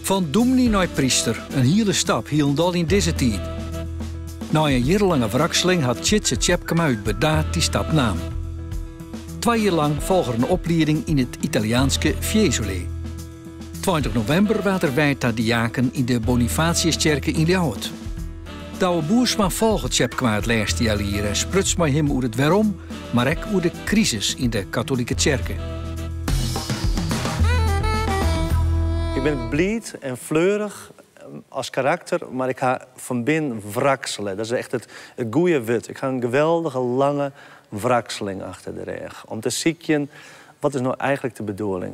Van dominee naar priester, een hele stap hield al in deze tijd. Na een jarenlange wrakseling had Tjitse Tjepkema uit bedaard die stap nam. 2 jaar lang volgde een opleiding in het Italiaanse Fiesole. 20 november werd er wijd naar diaken in de Bonifatiuskerk in Leeuwarden. De oude Boersma volgt Tjepkema het laatste jaar hier en spruts met hem over het waarom, maar ook over de crisis in de katholieke kerken. Ik ben blij en fleurig als karakter, maar ik ga van binnen wrakselen. Dat is echt het goede wit. Ik ga een geweldige, lange wrakseling achter de rug. Om te zien, wat is nou eigenlijk de bedoeling?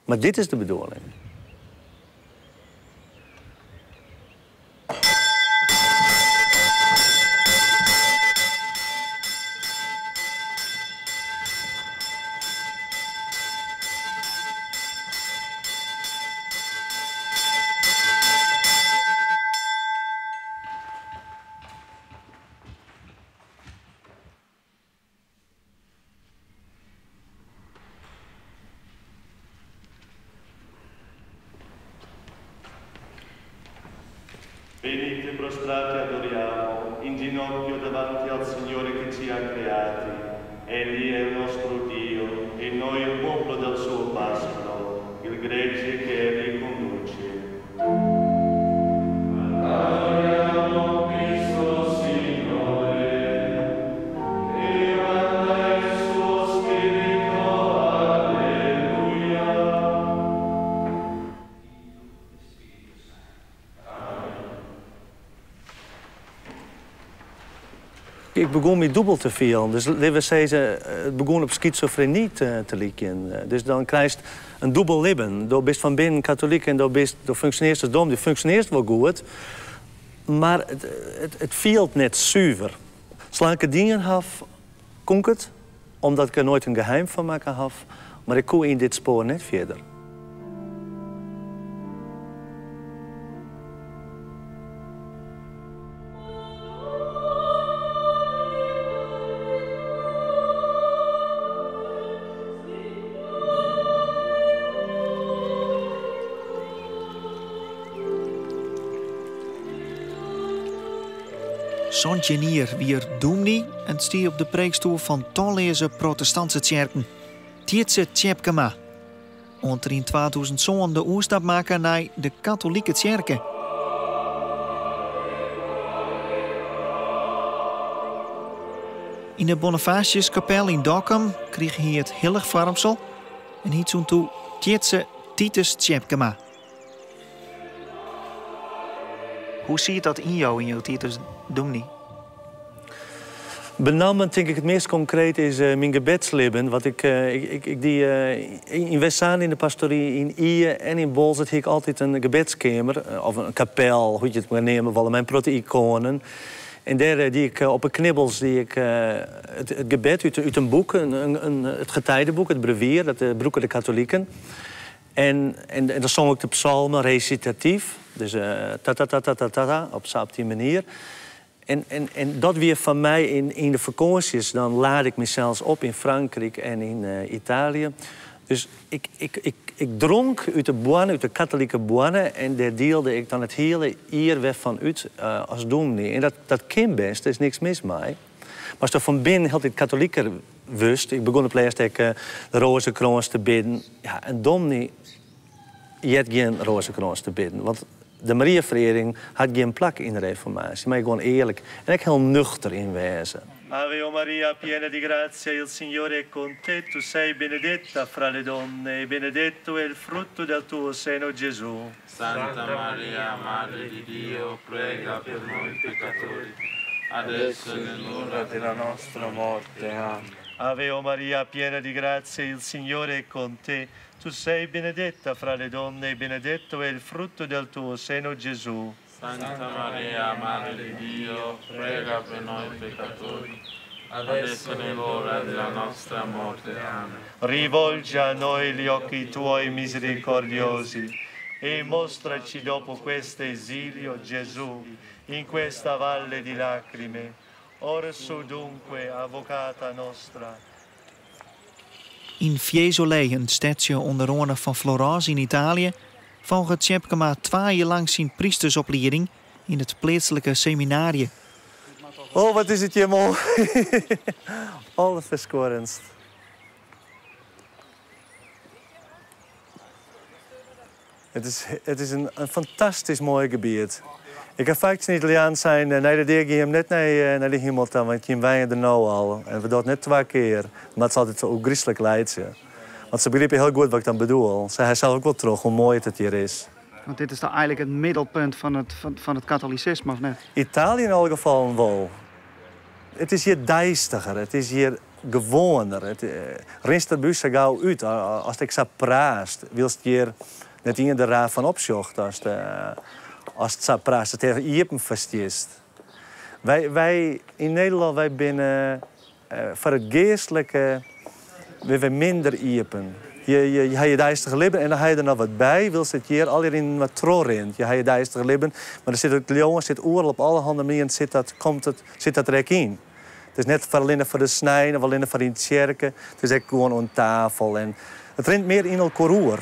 Maar dit is de bedoeling. Venite prostrati adoriamo, in ginocchio davanti al Signore che ci ha creati. Egli è il nostro Dio e noi il popolo del suo pascolo, il gregge che egli conduce. Adoriamo Cristo Signore, e manda il suo Spirito, alleluia. Ik begon met dubbel te veel. Dus we zeggen, het begon op schizofrenie te lijken. Dus dan krijg je een dubbel leven. Je bent van binnen katholiek en je functioneert als dom. Je functioneert wel goed, maar het viel net zuiver. Zolang ik het dingen had, kon ik het, omdat ik er nooit een geheim van maken had. Maar ik kon in dit spoor net verder. Sontjenier weer doemnie en stier op de preekstoel van talloze protestantse kerken. Tjitse Tjepkema. Onder in 2000 zo'n de oerstap maken naar de katholieke kerken. In de Bonifatiuskapel in Dokkum kreeg hij het hillig vormsel en hiet toen toe Tjitse Titus Tjepkema. Hoe zie je dat in jou, in jouw Titus doemnie? Benamend denk ik het meest concreet is mijn gebedsleven. Wat ik die in Westzaan in de pastorie, in Ije en in Bolzert heb ik altijd een gebedskamer. Of een kapel, hoe je het maar nemen willen, mijn proto-iconen. En daar die ik op een knibbels die ik het gebed uit een boek, het getijdenboek, het brevier, dat broeken de katholieken. En dan zong ik de psalmen recitatief. Dus ta-ta-ta-ta-ta-ta, op die manier. En dat weer van mij in de vakanties. Dan laad ik mezelf op in Frankrijk en in Italië. Dus ik dronk uit de boine, uit de katholieke boine. En daar deelde ik dan het hele hier weg van uit als dominee. En dat kan best, er is niks mis mee. Maar als er van binnen heel het katholieker wist. Ik begon op eerst de rozenkrans te bidden. Ja, een dominee, je hebt geen rozenkrans te bidden. Want de Mariaverering had geen plak in de reformatie. Maar gewoon eerlijk en ook heel nuchter in wezen. Ave Maria, piena di grazia, il Signore è con te. Tu sei benedetta fra le donne, e benedetto è il frutto del tuo seno, Gesù. Santa Maria, Madre di Dio, prega per noi peccatori, adesso e nell'ora della nostra morte. Amen. Ave Maria, piena di grazia, il Signore è con te. Tu sei benedetta fra le donne e benedetto è il frutto del tuo seno, Gesù. Santa Maria, Madre di Dio, prega per noi peccatori, adesso e nell'ora della nostra morte. Amen. Rivolgi a noi gli occhi tuoi misericordiosi e mostraci dopo questo esilio, Gesù, in questa valle di lacrime. Orsu dunque, avvocata nostra. In Fiesole, een stadje onder andere van Florence in Italië, volgt Tjepkema 2 jaar lang zijn priestersopleiding in het plaatselijke seminarium. Oh, wat is het hier mooi. Alles verschorenst. Het is een fantastisch mooi gebied. Ik ga vaak in Italiaan zijn, nee, dat deed ik hem net naar de hemel dan, want je weinig er nou al. En we doen het net 2 keer. Maar het is altijd zo griezelig leidje. Want ze begrepen heel goed wat ik dan bedoel. Hij zelf ook wel terug hoe mooi het hier is. Want dit is dan eigenlijk het middelpunt van het katholicisme, of net? Italië in elk geval wel. Het is hier duistiger, het is hier gewoner. Rinst er buis gauw uit. Als ik zo praat, wilst je hier net in de raad van opzocht. Als het zo praat, het tegen iepen verstiest. Wij in Nederland, wij binnen voor het geestelijke, we minder iepen. Je hebt je duistere libben en dan ga je er nog wat bij. Wil het hier al in wat tror in. Je hebt je duistere libben, maar er zit het leeuwen, zit oorlog op allerhande manieren zit dat er ook in. Het is net alleen voor de snijden, of alleen voor in het kerken. Het is ook gewoon aan tafel. En het rent meer in elkaar roer.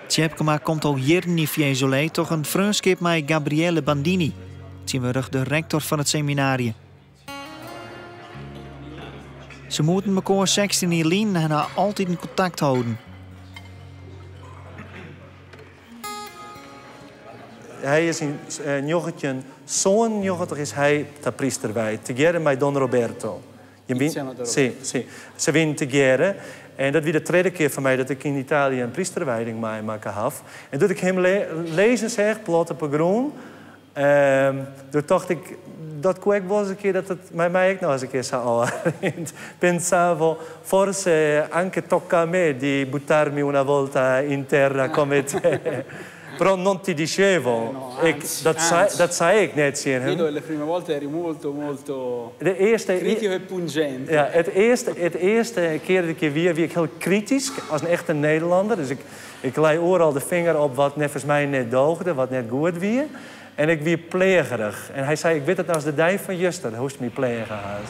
Tjepkema komt al jaren in Fiesole toch een vriendschap met Gabriele Bandini. Zien we rug de rector van het seminarium. Ze moeten elkaar 16 jaar lang en haar altijd in contact houden. Hij is een joggetje, zo'n joggetje is hij de priester bij. Together met Don Roberto. Ze winnen together. En dat was de 3e keer voor mij dat ik in Italië een priesterwijding maken had. En toen ik hem lezen zeg, plot op een groen. Toen dacht ik, dat kon ik wel eens een keer dat het met mij ook nog eens een keer zou Pensavo, forse anche tocca a me di buttarmi una volta in terra come te. Però non ti dicevo. Dat zei ik net zien. Io le prime volte eri molto critico e pungente. Ja, het eerste keer dat ik hier weer ik heel kritisch als een echte Nederlander. Dus ik lei overal de vinger op wat volgens mij net doogde, wat net goed weer. En ik weer plegerig. En hij zei, ik weet het nou als de dij van Juster, hoe is het me plegen huis.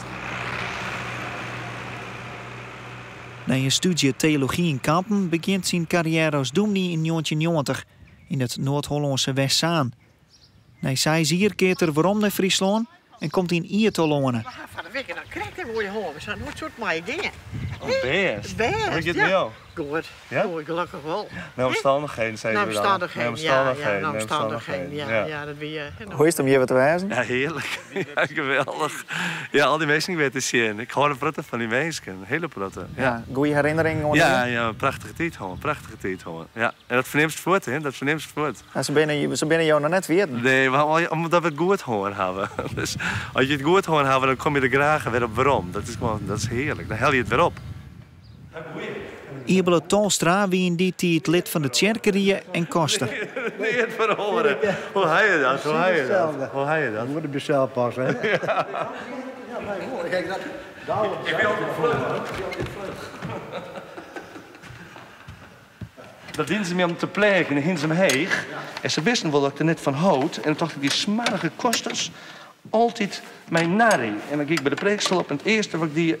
Na een studie theologie in Kampen begint zijn carrière als dominee in 1990 in het Noord-Hollandse Westzaan. Nee, zij hier keert er waarom naar Friesland en komt in Ier te lonen. We gaan van de week en dan krijgt hij mooie horen. We zijn nooit soort mooie dingen. Oh, best. Best, hoe is het ja. met jou? Goed. Ja? Goed, gelukkig wel. Naar omstandigheden, zei Naar ze dan. omstandigheden, ja, dat wie je. Hoe is het om hier te wijzen? Ja, heerlijk. Ja, geweldig. Ja, al die mensen weer te zien. Ik hoor de protten van die mensen. Hele protten. Ja. Goeie herinneringen? Ja, prachtige tijd gewoon. Prachtige tijd gewoon. Ja, en dat verneemt voort, hè. Dat verneemt voort. Ja, ze binnen jou nog net weer. Nee, omdat we het goed horen hebben. Dus als je het goed horen hebben, dan kom je er graag weer op waarom. Dat is heerlijk. Dan hel je het weer op. Ibele Tolstra wie in die tijd lid van de Tjerkerie en Koster. Nee, het verhoren. Hoe ga je dat? Hoe ga je dat? Moet op jezelf passen, hè? Ja. Kijk, dat... Ik ben altijd vlug. Dat dienen ze me om te plegen en heen ze me heen. En ze wisten wel dat ik er net van houd. En toen dacht ik, die smarige kosters, altijd mijn narrie. En dan ging ik bij de preekstel op en het eerste wat ik die,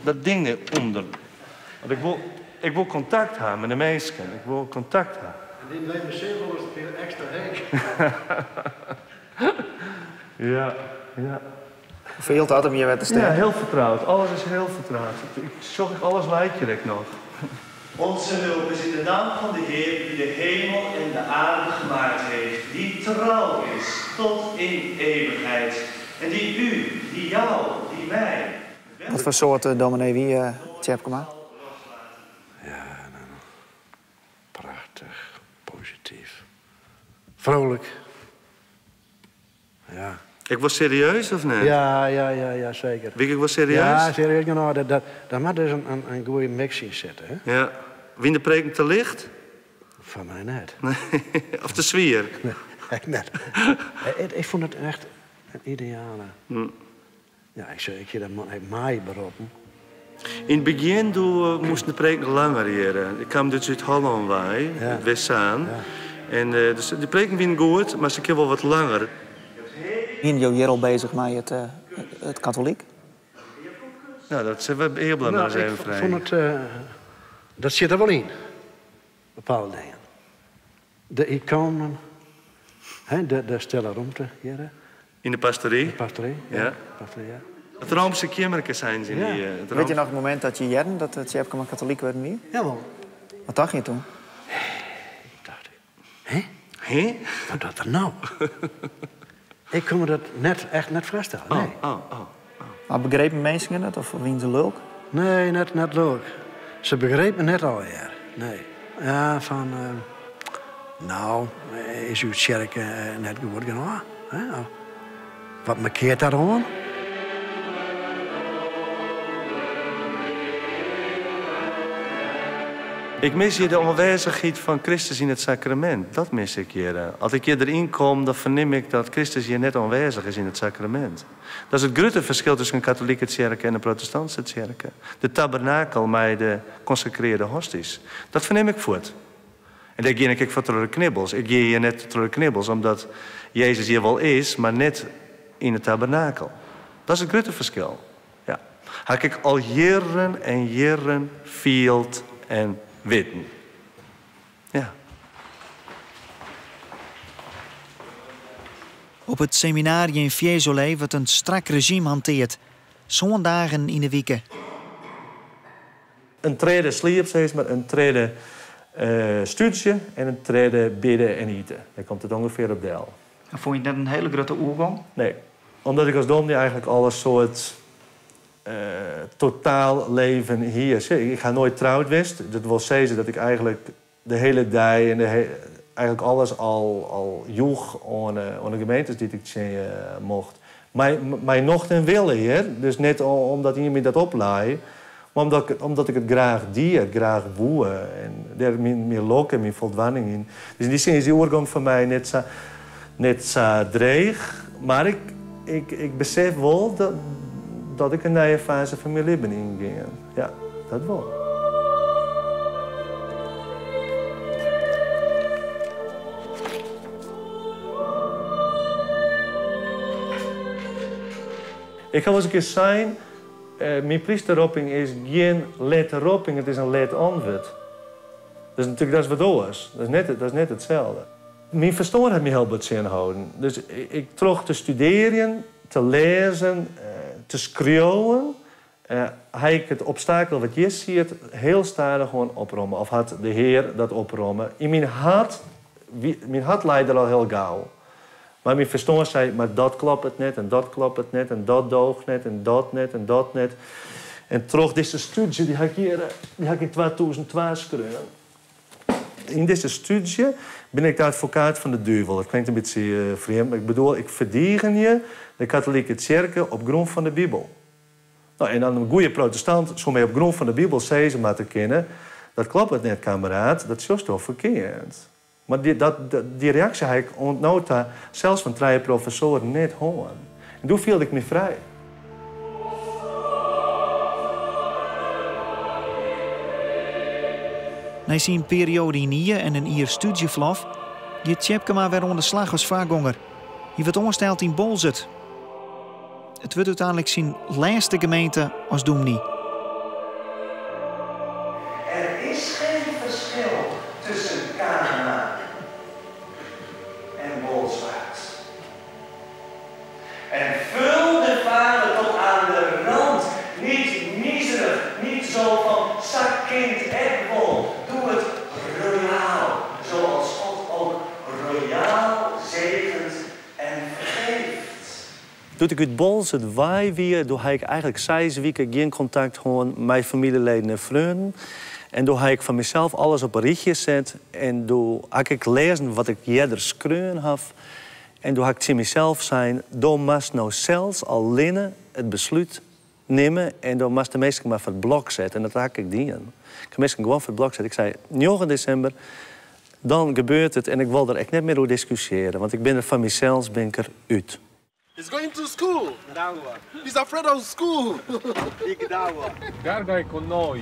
dat ding eronder. Want ik wil contact hebben met de mensen. Ik wil contact hebben. En die neemt zeer wel eens een keer extra heen. Ja. Veel te altijd meer te staan. Ja, heel vertrouwd. Alles is heel vertrouwd. Ik zorg alles lijkt nog. Onze hulp is in de naam van de Heer die de hemel en de aarde gemaakt heeft, die trouw is tot in eeuwigheid. En die u, die jou, die mij. Wat voor soort dominee wie Tjepkema? Ja, prachtig, positief. Vrolijk. Ja. Ik was serieus of niet? Ja, zeker. Wie ik was serieus? Ja, serieus. Nou, daar moet dus een goede mix in zitten, hè? Ja. Wie de preek te licht? Van mij net. Of de sfeer? Nee, net. Ik vond het echt een ideale. Ja, ik zie dat mij beroepen. In het begin moest de preek nog langer hier. Ik kwam dus uit Holland bij, het Westzaan. Ja. En dus de preken waren goed, maar ze kunnen wel wat langer. Het Ben je hier al bezig met het katholiek? Nou, dat zijn we eerder maar eens even vrij. Ik vond het... dat zit er wel in. Bepaalde dingen. De iconen. De stille ruimte hier. In de pastorie? De pastorie, ja. Pastorie, ja. Het Roomse kimmerken zijn ze in die... Weet je nog het moment dat je jaren dat het Tjepkema katholiek werd meer? Jawel. Wat dacht je toen? Ik dacht... Hé? Wat dat er nou? Ik kon me dat echt net voorstellen. Nee. Maar begrepen mensen het of wien ze leuk? Nee, net leuk. Ze begrepen net alweer. Nee. Ja, van... nou, is uw kerk net goed genoeg? Wat markeert dat aan? Ik mis hier de aanwezigheid van Christus in het sacrament. Dat mis ik hier. Als ik hier erin kom, dan verneem ik dat Christus hier net aanwezig is in het sacrament. Dat is het grote verschil tussen een katholieke kerk en een protestantse kerk. De tabernakel met de consecreerde hosties. Dat verneem ik voort. En daar ga ik voor terug knibbels. Ik ga hier net terug knibbels, omdat Jezus hier wel is, maar net in het tabernakel. Dat is het grote verschil. Ja. Had ik al jaren en jaren vielt en weten. Ja. Op het seminarie in Fiesole wordt een strak regime hanteerd. Zondagen in de weken. Een tweede sliep, maar een tweede studie en een tweede bidden en eten. Daar komt het ongeveer op deel. En vond je dat een hele grote oergang? Nee, omdat ik als dominee eigenlijk al een soort totaal leven hier. Ik ga nooit trouwd wist. Dat wil zeggen dat ik eigenlijk de hele dag en eigenlijk alles al joeg aan de gemeentes die ik mocht. Maar nog ten wille hier. Dus net omdat iemand me dat oplaaien. Maar omdat ik het graag het graag woe. En daar meer lok en meer voldoening in. Dus in die zin is die oorgang voor mij net zo dreig. Maar ik besef wel dat ik een nieuwe fase van mijn leven inging. Ja, dat wel. Ik ga wel eens een keer zeggen, mijn priesterroeping is geen letterroeping, het is een let-antwoord. Dus natuurlijk, dat is wat anders. Dat is net hetzelfde. Mijn verstand heeft me heel wat zin houden. Dus ik trok te studeren, te lezen, te schreeuwen. Heb ik het obstakel wat je ziet heel stadig gewoon oprommen. Of had de Heer dat oprommen. In mijn hart leidde al heel gauw. Maar mijn verstand zei, maar dat klopt het net, en dat klopt het net, en dat doogt net, en dat net, en dat net. En toch deze studie, die heb ik in 2002 geschreven. In deze studie ben ik de advocaat van de duivel. Dat klinkt een beetje vreemd, maar ik bedoel, ik verdedig je de katholieke kerk op grond van de Bijbel. Nou, en dan een goede protestant, zo mee op grond van de Bijbel zei ze maar te kennen, dat klopt het net, kameraad, dat is juist toch verkeerd. Maar die reactie heb ik ontnota zelfs van 3 professoren net horen. En toen viel ik me vrij. Na zijn periode in hier en een hier studieverlof, gaat Tjepkema weer onder de slag als vaarganger. Hij wordt omgesteld in Bolzert. Het wordt uiteindelijk zijn laatste gemeente als dominee. Er is geen verschil tussen Kana en Bolzwart. En vul de vader tot aan de rand. Niet miserig, niet zo van zakkind ekbol. Doe het royaal, zoals God ook royaal zegent en vergeeft. Toen ik uit Bolzert waai weer, toen had ik eigenlijk 6 weken geen contact gewoon met mijn familieleden en vrienden. En toen had ik van mezelf alles op een ritje gezet. En toen had ik lezen wat ik eerder schreeuwen had. En toen had ik tegen mezelf zijn, dan moest nou zelfs al linnen het besluit nemen. En dan moest de mensen maar voor het blok zetten. En dat had ik die. Ik heb mensen gewoon voor het blok zetten. Ik zei, 9 december, dan gebeurt het. En ik wil er echt niet meer over discussiëren. Want ik ben er van mezelf uit. He's going to school. He's afraid of school. Gargai con noi.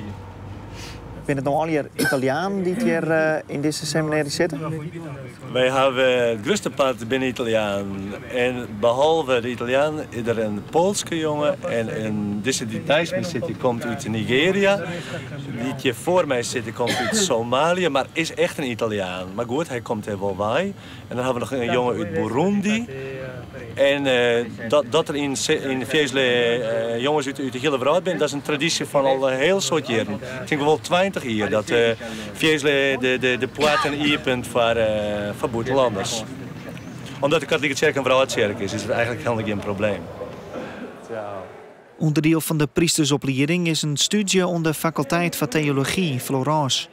Ben het nou al je Italianen die hier in deze seminarie zitten? Wij hebben het grootste part binnen Italiaan. En behalve de Italiaan is er een Poolse jongen en een die zit, die komt uit Nigeria. Die hier voor mij zit, die komt uit Somalië, maar is echt een Italiaan. Maar goed, hij komt er wel bij. En dan hebben we nog een jongen uit Burundi. En dat er in Fiesle jongens uit de hele wereld zijn, dat is een traditie van al een heel soort jaren. Ik denk wel 20 jaar dat Fiesle de plaat en ierpunt voor buitenlanders. Omdat de katholieke kerk een vrouwenkerk is het eigenlijk helemaal geen probleem. Onderdeel van de priestersopleiding is een studie onder de faculteit van theologie in Florence.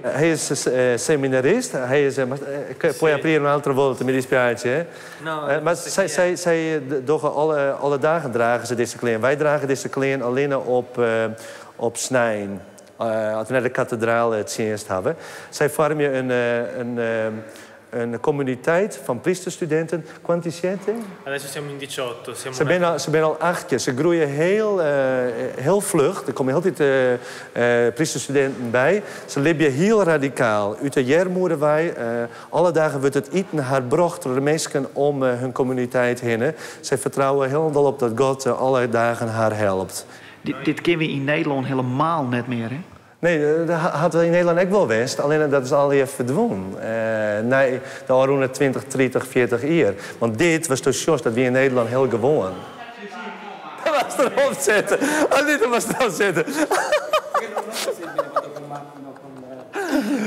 Hij is seminarist. Hij is, puoi aprire un'altra volta, mi dispiace. Maar zij alle dagen dragen ze deze kleding. Wij dragen deze kleding alleen op snijn. Als we naar de kathedraal het dienst hebben. Zij vormen een communiteit van priesterstudenten. Quanti siete? Adesso siamo in 18. Ze zijn al 8 jaar. Ze groeien heel vlug. Er komen altijd priesterstudenten bij. Ze leven heel radicaal. Uit de jermoeren wij. Alle dagen wordt het eten herbracht door de mensen om hun communiteit heen. Zij vertrouwen helemaal op dat God alle dagen haar helpt. Dit kennen we in Nederland helemaal net meer, hè? Nee, dat hadden we in Nederland ook wel west. Alleen dat is al even verdwenen. Nee, dat waren 20, 30, 40 jaar. Want dit was toch juist dat we in Nederland heel gewoon. Dat was erop zetten. Oh, dit was erop zetten.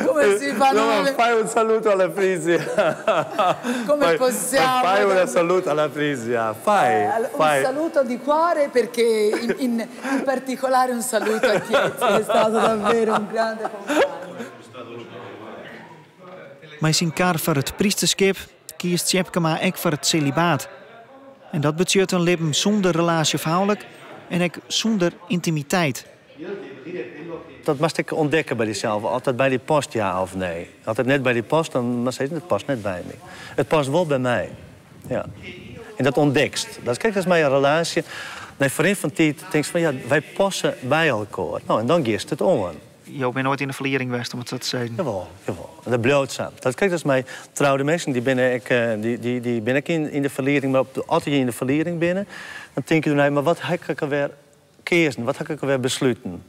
Come si fa? Fai un saluto alla Frisia. Come possiamo? Fai un saluto alla Frisia. Fai. Un saluto di cuore perché in particolare un saluto a Chiezzi. È stato davvero un grande compagno. Met zijn kar voor het priesterschap kiest Tjepkema ook voor het celibaat. En dat betekent een leven zonder relatie verhoudelijk en ook zonder intimiteit. Dat moest ik ontdekken bij jezelf. Altijd bij die post, ja of nee. Altijd net bij die post, dan zei het past net bij me. Het past wel bij mij. Ja. En dat ontdekst. Kijk, dat is mijn relatie. Nee, vriend van tijd denk van, ja, wij passen bij elkaar. Nou, en dan geeft het om. Je bent nooit in de verlering geweest, om het zo te zeggen. Jawel. Dat blijft samen. Kijk, dat is mijn trouwde mensen. Die ben ik in de verlering, maar altijd in de verlering binnen. Dan denk je, nee, maar wat heb ik alweer kiezen? Wat heb ik alweer besluiten?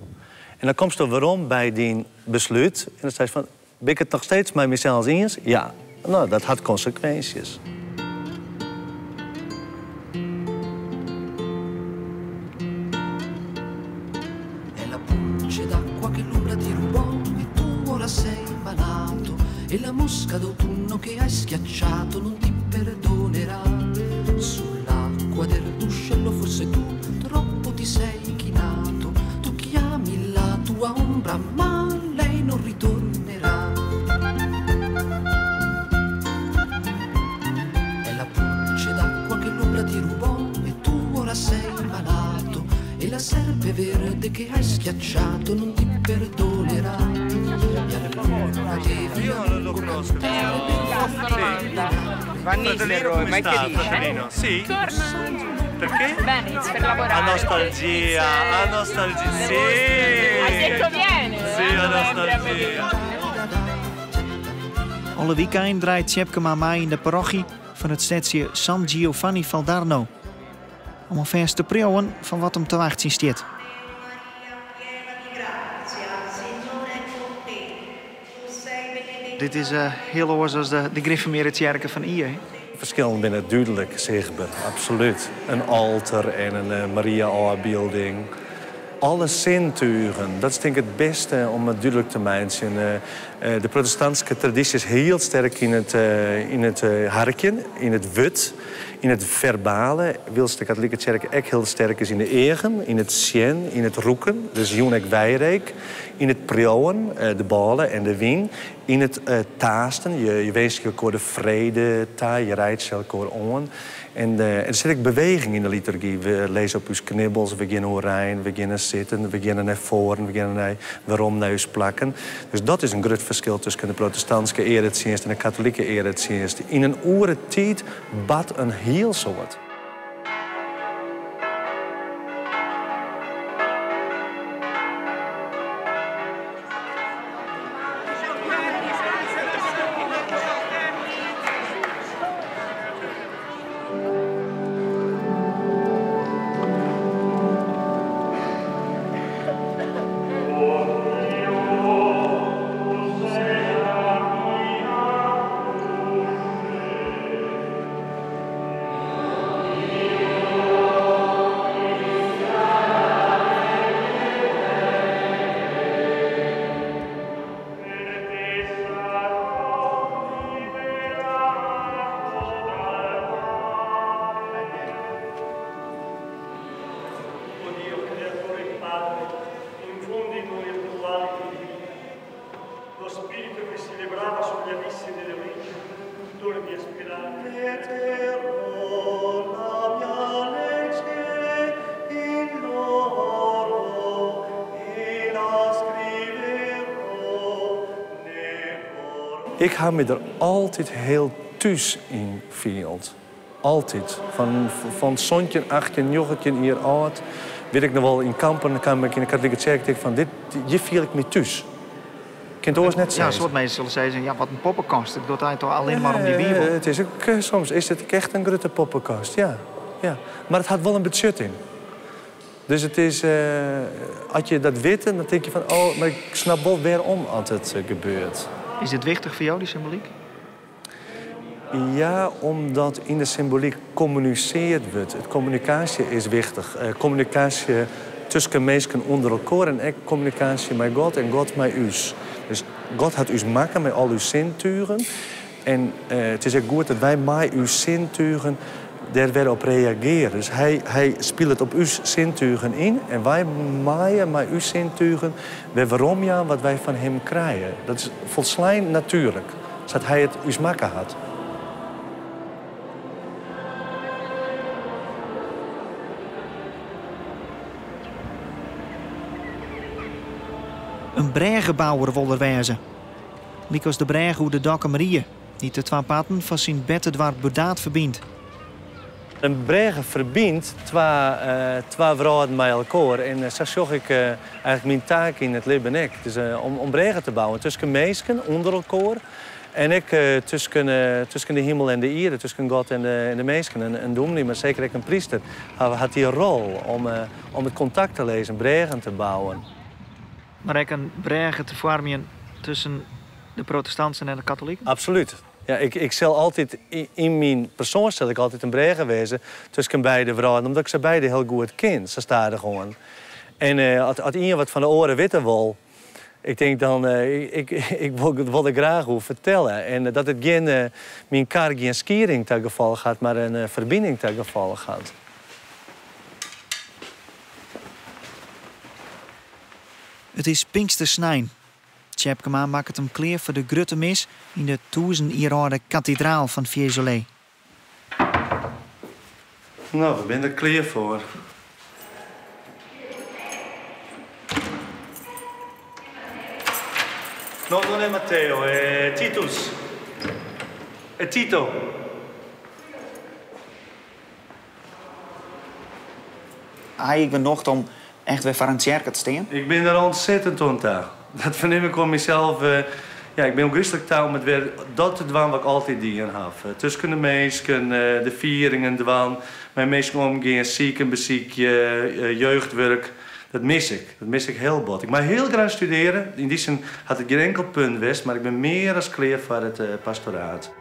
En dan komt er waarom bij die besluit. En dan zei je van, ben ik het nog steeds met mezelf eens? Ja. Nou, dat had consequenties. È la pulce d'acqua che l'ombra ti rubò e tu ora sei malato. E la mosca d'autunno che hai schiacciato non ti perdonerà. Sull'acqua del ruscello forse tu troppo ti sei chinato. Tu chiami la tua ombra ma lei non ritornerà. È la pulce d'acqua che l'ombra ti rubò e tu ora sei malato. E la serpe verde che hai schiacciato non ti perdonerà. Io non lo conosco. Van Nistelrooy, ma che dici? Sì. Perché? Venice per lavorare. A nostalgia, sì. Hai detto vieni. Sì, a nostalgia. Alle weekend draait Tjepkema mee in de parochie van het stadje San Giovanni Valdarno. Om alvast te proeven van wat hem te wachten staat. Dit is heel anders als de gereformeerde kerken van hier. Verschillen binnen duidelijk zichtbaar, absoluut. Een altaar en een Maria-afbeelding. Alle zintuigen, dat is denk ik het beste om het duidelijk te maken. De protestantse traditie is heel sterk in het harken, in het wut, in het verbale. Wilst de katholieke kerk ook heel sterk is in de egen, in het zien, in het roeken. Dus Jonek Wijrijk. In het preouwen, de balen en de wien. In het taasten, je weest elkaar de vrede, je rijdt elkaar om. En er zit ook beweging in de liturgie. We lezen op uw knibbels, we beginnen orijn, we beginnen zitten, we beginnen naar voren, we beginnen naar waarom naar uw plakken. Dus dat is een groot verschil tussen de protestantse eredienst en de katholieke eredienst. In een oere tijd bad een heel soort. lo spirito che si librava sugli abissi delle origini, dormi a spirare. Ik heb me er altijd heel thuis in gevoeld. Altijd. Van zoontje, 18, joggetje hier oud. Weet ik nog wel in kampen, dan kan ik in de katholieke kerk denken van dit, hier viel ik me thuis. Kent het net zeggen? Ja, soort mensen zullen zeggen, ja, wat een poppenkast. Dat doet hij toch alleen maar om die Bijbel? Het is ook, soms is het echt een grote poppenkast, ja. Maar het had wel een budget in. Dus het is, als je dat weet, dan denk je van, oh, maar ik snap wel waarom het gebeurt. Is het wichtig voor jou, die symboliek? Ja, omdat in de symboliek communiceerd wordt. Communicatie is wichtig. Communicatie tussen mensen onder elkaar en ook communicatie met God en God met u. Dus God had u maken met al uw zintuigen. En het is ook goed dat wij met uw zintuigen daar weer op reageren. Dus hij speelt het op uw zintuigen in en wij maaien met uw zintuigen weer waarom ja wat wij van hem krijgen. Dat is volslijn natuurlijk, zodat hij het u maken had. Een bregenbouwer wil er wezen. Liek als de bregen hoe de Dakke Marie, die de twee paten van zijn Bettedwar Bedaad verbindt. Een bregen verbindt twee vrouwen met elkaar. En zo zag ik eigenlijk mijn taak in het leven ook. Dus om bregen te bouwen tussen mensen onder elkaar. En ik tussen de hemel en de aarde, tussen God en de mensen. Een dominee, maar zeker ook een priester, had die rol om het contact te lezen, bregen te bouwen. Maar ook een bregen te vormen tussen de protestanten en de katholieken? Absoluut. Ja, ik zal altijd, in mijn persoon zal ik altijd een bregen wezen tussen beide vrouwen, omdat ik ze beide heel goed ken. Ze staan er gewoon. En als iemand wat van de oren weten wil, ik denk dan, ik wil er graag over vertellen. En dat het geen, mijn kar geen skiering ten geval gaat, maar een verbinding ten geval gaat. Het is Pinkstersnijn. Tjepkema maakt het hem kleer voor de grote mis in de 1000-jarige kathedraal van Fiesole. Nou, we zijn er klaar voor. Non è Matteo, è Titus. È Tito. Ik ben nog om echt weer voor een kerk te staan. Ik ben er ontzettend ontaag. Dat verneem ik van mezelf. Ik ben ook christelijk taal met weer dat te doen wat ik altijd dienen heb. Tussen de mensen, de vieringen doen, met mensen omgaan, zieken, bezieken, jeugdwerk. Dat mis ik. Dat mis ik heel bot. Ik mag heel graag studeren. In die zin had ik geen enkel punt west, maar ik ben meer als klaar voor het pastoraat.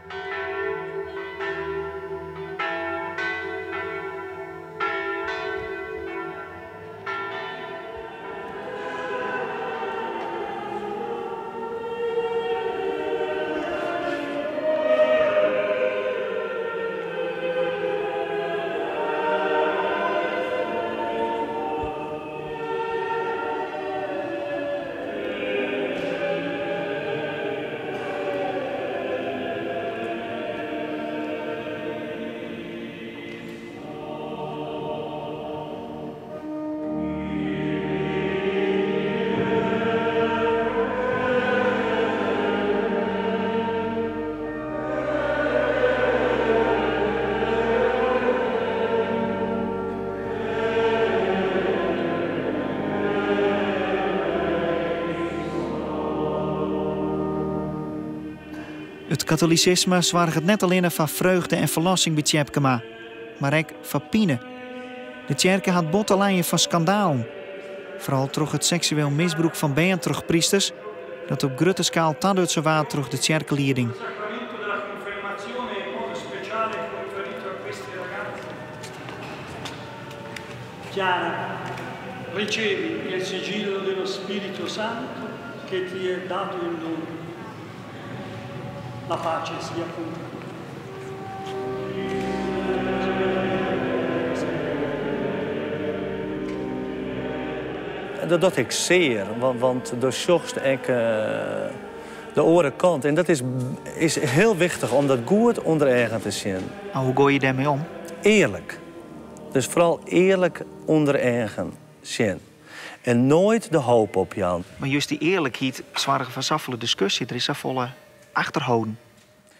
Het katholicisme zorgt het net alleen van vreugde en verlossing bij Tjepkema, maar ook van pine. De kerk had bot alleen van schandalen. Vooral door het seksueel misbruik van priesters, dat op grote schaal taduitse waard door de kerkleiding. Chiara, ricevi il sigillo dello Spirito Santo che ti è dato in dono. La pace sia con te. Dat ik zeer, want de zocht ik de andere kant. En dat is heel wichtig om dat goed onder eigen te zien. En hoe ga je daarmee om? Eerlijk. Dus vooral eerlijk onder eigen zien. En nooit de hoop op Jan. Maar juist die eerlijkheid zwaar van discussie. Er is een volle achterhouden.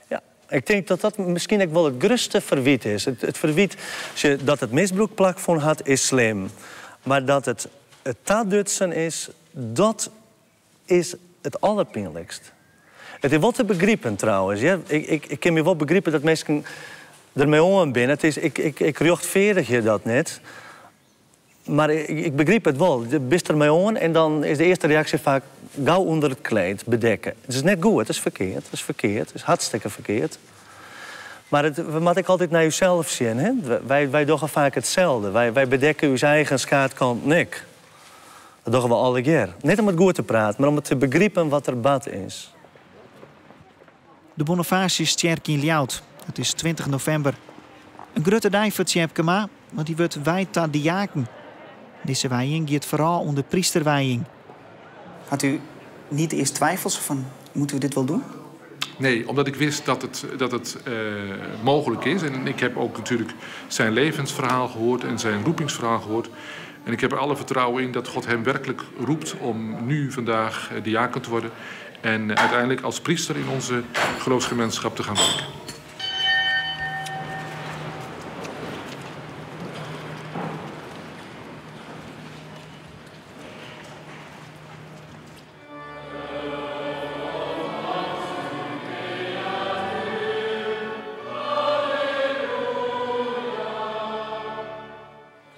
Ja, ik denk dat dat misschien ook wel het grootste verwijt is. Het verwijt dat het misbruik van had, is slim. Maar dat het taadutsen is, dat is het allerpijnlijkst. Het is wel te begrijpen trouwens. Ja? Ik kan me wel begrijpen dat mensen ermee om binnen. Het is, ik rechtvaardig je dat net. Maar ik begrijp het wel. Je bent ermee om en dan is de eerste reactie vaak gauw onder het kleed bedekken. Het is net goed, het is verkeerd. Het is verkeerd, het is hartstikke verkeerd. Maar we moeten altijd naar jezelf zien. Hè? Wij doen vaak hetzelfde. Wij bedekken uw eigen schaatkant nek. Dat doen we alle keer. Niet om het goed te praten, maar om het te begrijpen wat er bad is. De Bonifatiuskerk in Ljouwt. Het is 20 november. Een grote dag voor Tjepkema, want die wordt wijd tot diaken. Deze wijing gaat vooral onder priesterwijing. Had u niet eerst twijfels van, moeten we dit wel doen? Nee, omdat ik wist dat het mogelijk is. En ik heb ook natuurlijk zijn levensverhaal gehoord en zijn roepingsverhaal gehoord. En ik heb er alle vertrouwen in dat God hem werkelijk roept om nu vandaag diaken te worden. En uiteindelijk als priester in onze geloofsgemeenschap te gaan werken.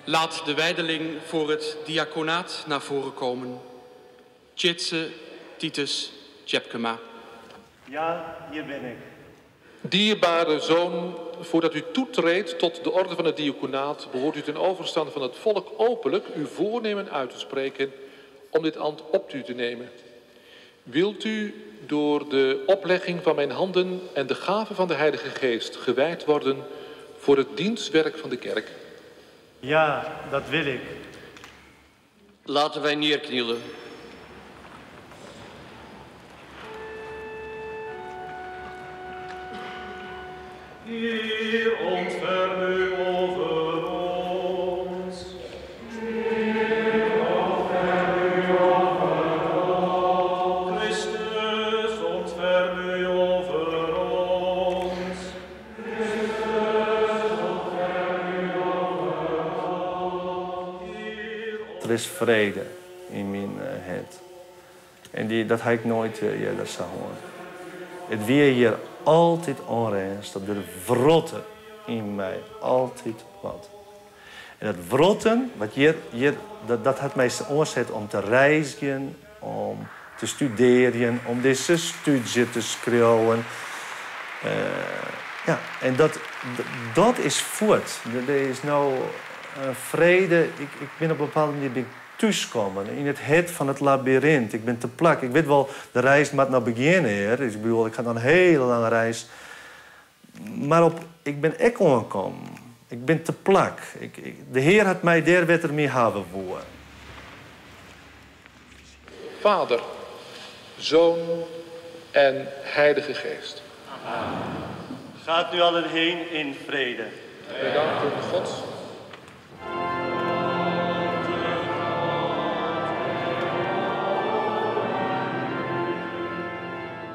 Laat de wijdeling voor het diaconaat naar voren komen. Tjitse Titus Tjepkema. Ja, hier ben ik. Dierbare zoon, voordat u toetreedt tot de orde van het diaconaat, behoort u ten overstaan van het volk openlijk uw voornemen uit te spreken om dit ambt op u te nemen. Wilt u door de oplegging van mijn handen en de gave van de Heilige Geest gewijd worden voor het dienstwerk van de kerk? Ja, dat wil ik. Laten wij neerknielen. Heer, ontferm u over ons. Heer, ontferm u over ons. Christus, ontferm u over ons. Christus, ontferm u over ons. Er is vrede in mijn het. En dat heb ik nooit eerder zo horen. Het weer hier altijd onrust, dat er vrotten in mij, altijd wat. En dat vrotten, wat dat had mij onzet om te reizen, om te studeren, om deze studie te schreeuwen. Ja, en dat is voort. Er is nou vrede. Ik ben op een bepaalde manier thuiskomen in het van het labyrint. Ik ben te plak. Ik weet wel, de reis moet nou beginnen hier. Dus ik bedoel, ik ga dan een hele lange reis. Maar ik ben echt ongekomen. Ik ben te plak. De Heer had mij daar weer mee hebben voor. Vader, Zoon en Heilige Geest. Amen. Gaat nu allen heen in vrede. Bedanken God.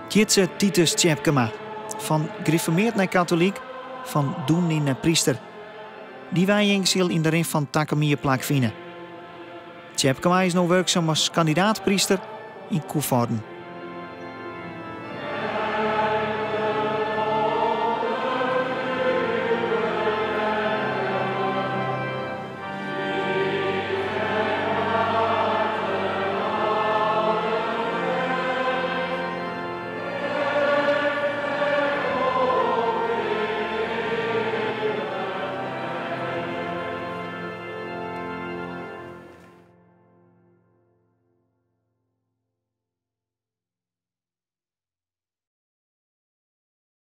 Tjitse Titus Tjepkema. Van gereformeerd naar katholiek, van dominee naar priester. Die wijing zal in de ring van Takamia plaatsvinden. Tjepkema is nu werkzaam als kandidaat-priester in Koevoorden.